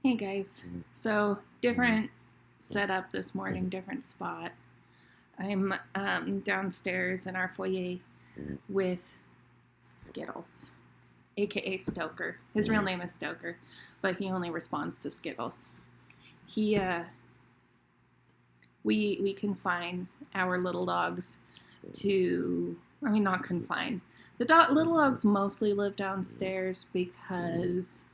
Hey guys, so different setup this morning, different spot. I'm downstairs in our foyer with Skittles, aka Stoker. His real name is Stoker, but he only responds to Skittles. He we confine our little dogs to, I mean, not confine. Little dogs mostly live downstairs because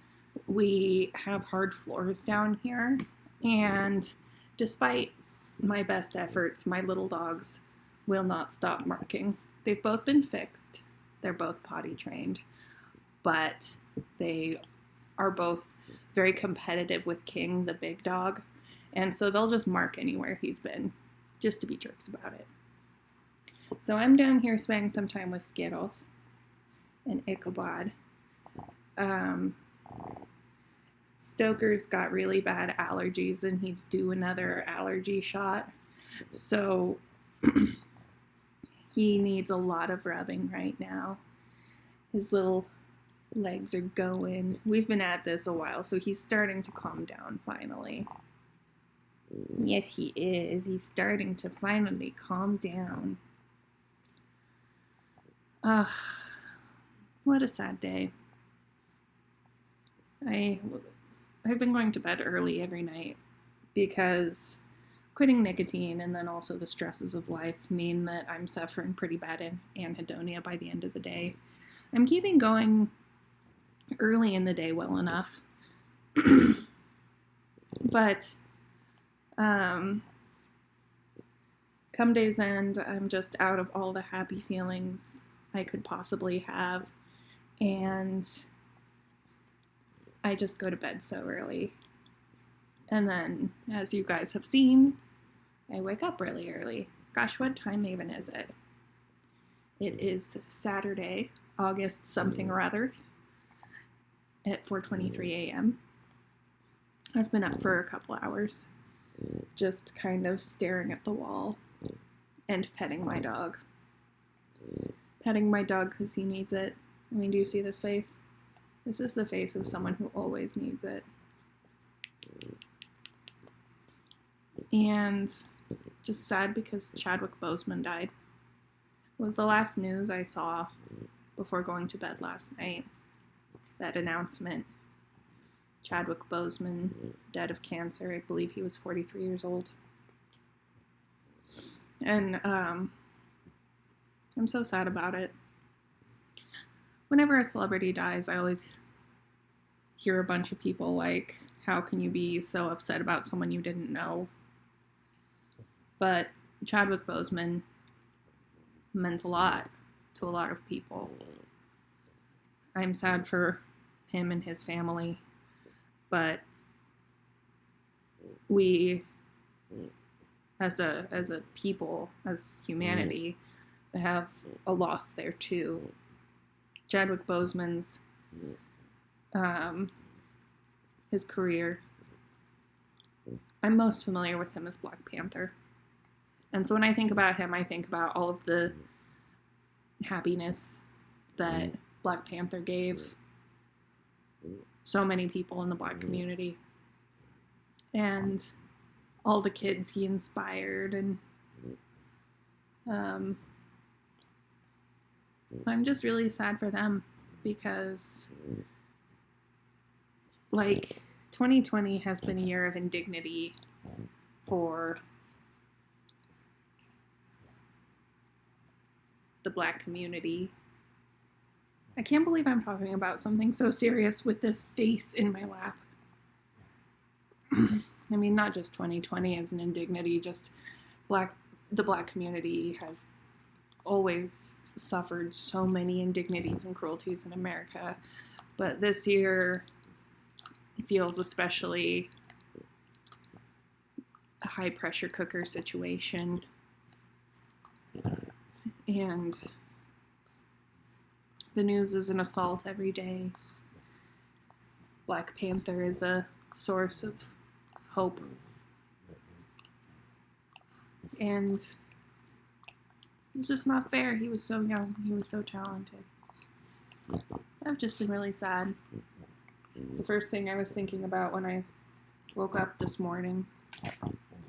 we have hard floors down here, and despite my best efforts, my little dogs will not stop marking. They've both been fixed, they're both potty trained, but they are both very competitive with King, the big dog, and so they'll just mark anywhere he's been just to be jerks about it. So I'm down here spending some time with Skittles and Ichabod. Stoker's got really bad allergies and he's due another allergy shot. So he needs a lot of rubbing right now. His little legs are going. We've been at this a while, so he's starting to calm down finally. Yes, he is. He's starting to finally calm down. What a sad day. I've been going to bed early every night because quitting nicotine and then also the stresses of life mean that I'm suffering pretty bad anhedonia by the end of the day. I'm keeping going early in the day well enough, but come day's end, I'm just out of all the happy feelings I could possibly have, and I just go to bed so early. And then, as you guys have seen, I wake up really early. Gosh, what time even is it? It is Saturday, August something or other, at 4:23 a.m. I've been up for a couple hours, just kind of staring at the wall and petting my dog. Petting my dog because he needs it. I mean, do you see this face? This is the face of someone who always needs it. And just sad because Chadwick Boseman died. It was the last news I saw before going to bed last night. That announcement. Chadwick Boseman, dead of cancer. I believe he was 43 years old. And I'm so sad about it. Whenever a celebrity dies, I always hear a bunch of people like, how can you be so upset about someone you didn't know? But Chadwick Boseman meant a lot to a lot of people. I'm sad for him and his family, but we, as a people, as humanity, have a loss there too. Chadwick Boseman's his career, I'm most familiar with him as Black Panther. And so when I think about him, I think about all of the happiness that Black Panther gave so many people in the Black community. And all the kids he inspired, and I'm just really sad for them because, like, 2020 has been a year of indignity for the Black community. I can't believe I'm talking about something so serious with this face in my lap. I mean, not just 2020 as an indignity, just the Black community has always suffered so many indignities and cruelties in America, but this year feels especially a high pressure cooker situation. And the news is an assault every day. Black Panther is a source of hope. And it's just not fair. He was so young. He was so talented. I've just been really sad. It's the first thing I was thinking about when I woke up this morning.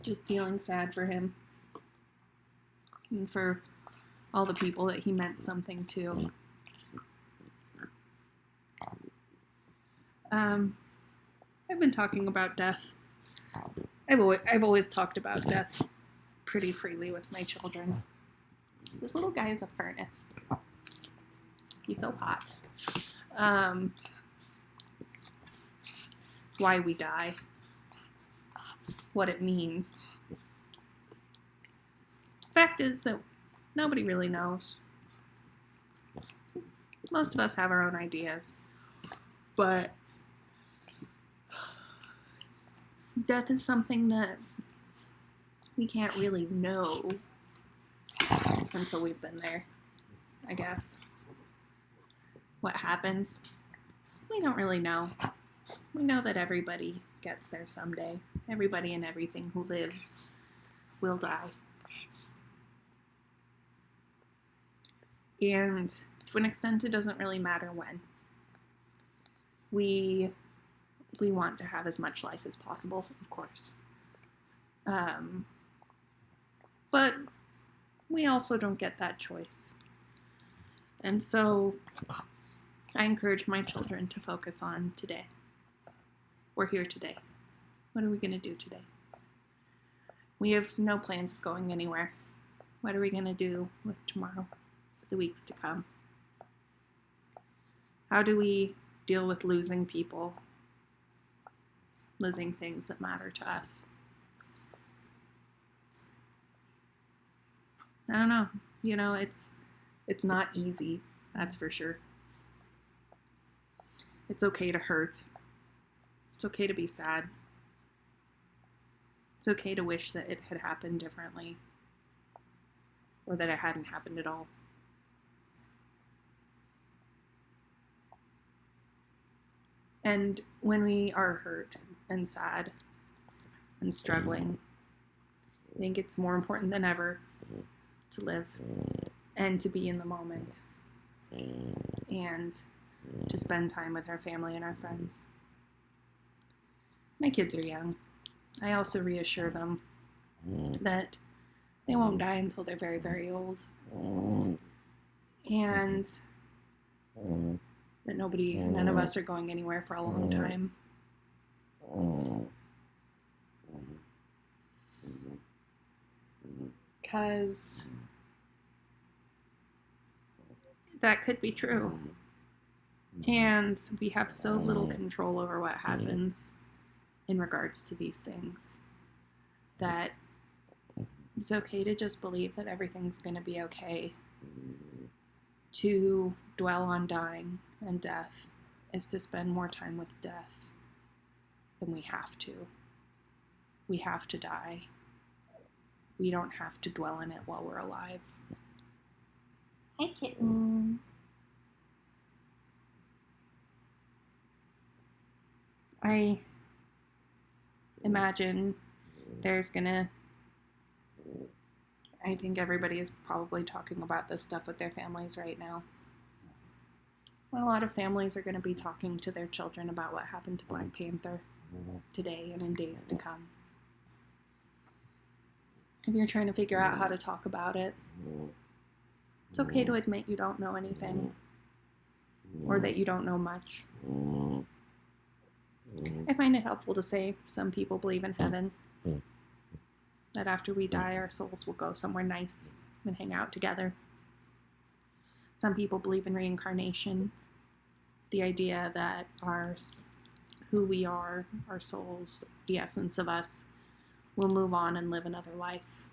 Just feeling sad for him and for all the people that he meant something to. I've been talking about death. I've always talked about death pretty freely with my children. This little guy is a furnace. He's so hot. Why we die. What it means. Fact is that nobody really knows. Most of us have our own ideas. But death is something that we can't really know until we've been there, I guess. What happens? We don't really know. We know that everybody gets there someday. Everybody and everything who lives will die. And to an extent, it doesn't really matter when. We want to have as much life as possible, of course. But we also don't get that choice. And so I encourage my children to focus on today. We're here today. What are we going to do today? We have no plans of going anywhere. What are we going to do with tomorrow, with the weeks to come? How do we deal with losing people, losing things that matter to us? I don't know. You know, it's not easy, that's for sure. It's okay to hurt. It's okay to be sad. It's okay to wish that it had happened differently, or that it hadn't happened at all. And when we are hurt and sad and struggling, I think it's more important than ever to live and to be in the moment and to spend time with our family and our friends. My kids are young. I also reassure them that they won't die until they're very, very old. And that none of us are going anywhere for a long time. Because that could be true. And we have so little control over what happens in regards to these things that it's okay to just believe that everything's going to be okay. To dwell on dying and death is to spend more time with death than we have to. We have to die. We don't have to dwell in it while we're alive. Hi, kitten. I imagine I think everybody is probably talking about this stuff with their families right now. Well, a lot of families are going to be talking to their children about what happened to Black Panther today and in days to come. If you're trying to figure out how to talk about it, it's okay to admit you don't know anything or that you don't know much. I find it helpful to say some people believe in heaven, that after we die, our souls will go somewhere nice and hang out together. Some people believe in reincarnation, the idea that who we are, our souls, the essence of us, will move on and live another life.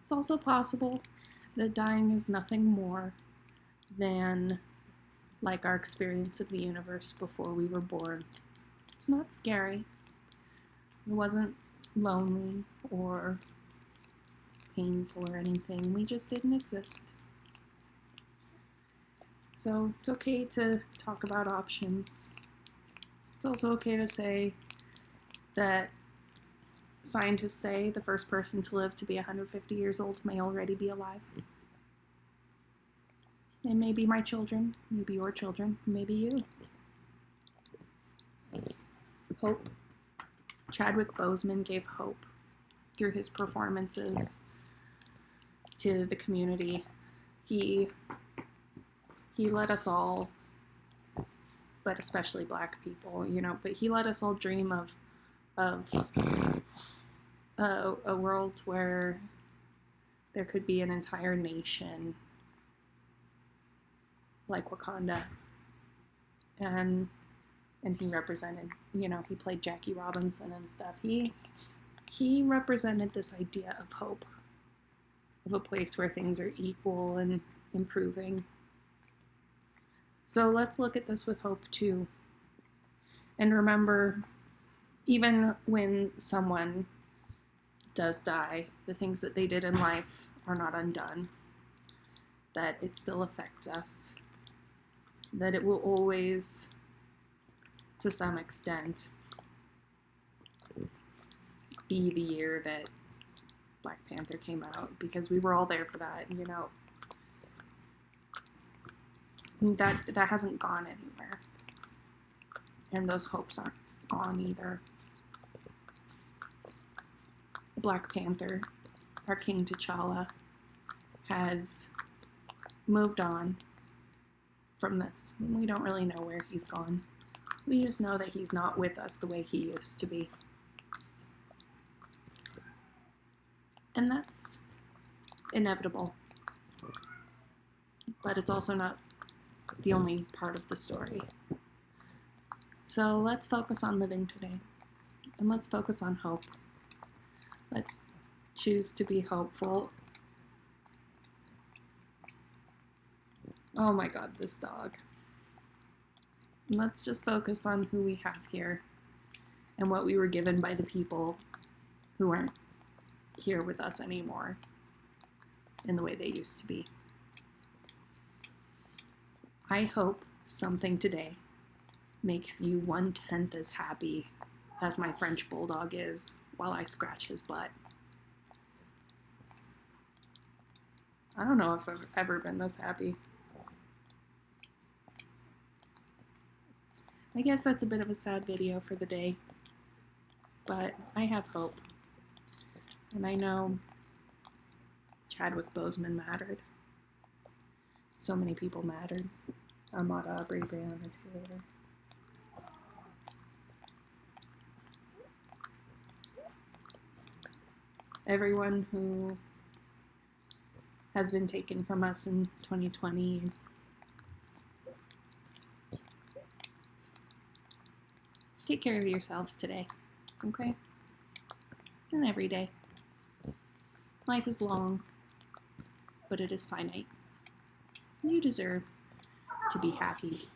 It's also possible that dying is nothing more than like our experience of the universe before we were born. It's not scary. It wasn't lonely or painful or anything. We just didn't exist. So it's okay to talk about options. It's also okay to say that scientists say the first person to live to be 150 years old may already be alive. It may be my children, maybe your children, maybe you. hope. Chadwick Boseman gave hope through his performances to the community. He let us all, but especially Black people, but he let us all dream of a world where there could be an entire nation like Wakanda. And he represented, he played Jackie Robinson and stuff. He represented this idea of hope, of a place where things are equal and improving. So let's look at this with hope too. And remember, even when someone does die, the things that they did in life are not undone, that it still affects us, that it will always, to some extent, be the year that Black Panther came out, because we were all there for that, that hasn't gone anywhere, and those hopes aren't gone either. Black Panther, our King T'Challa, has moved on from this. We don't really know where he's gone. We just know that he's not with us the way he used to be. And that's inevitable. But it's also not the only part of the story. So let's focus on living today. And let's focus on hope. Let's choose to be hopeful. Oh my God, this dog. And let's just focus on who we have here and what we were given by the people who aren't here with us anymore in the way they used to be. I hope something today makes you 1/10 as happy as my French bulldog is while I scratch his butt. I don't know if I've ever been this happy. I guess that's a bit of a sad video for the day, but I have hope. And I know Chadwick Boseman mattered. So many people mattered. Ahmaud Arbery, Breonna Taylor. Everyone who has been taken from us in 2020. Take care of yourselves today, okay? And every day. Life is long, but it is finite. You deserve to be happy.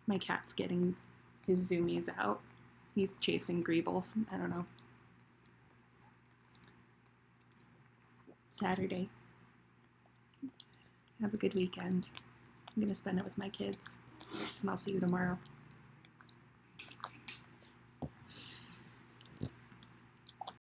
My cat's getting his zoomies out. He's chasing greebles. I don't know. Saturday. Have a good weekend. I'm going to spend it with my kids, and I'll see you tomorrow.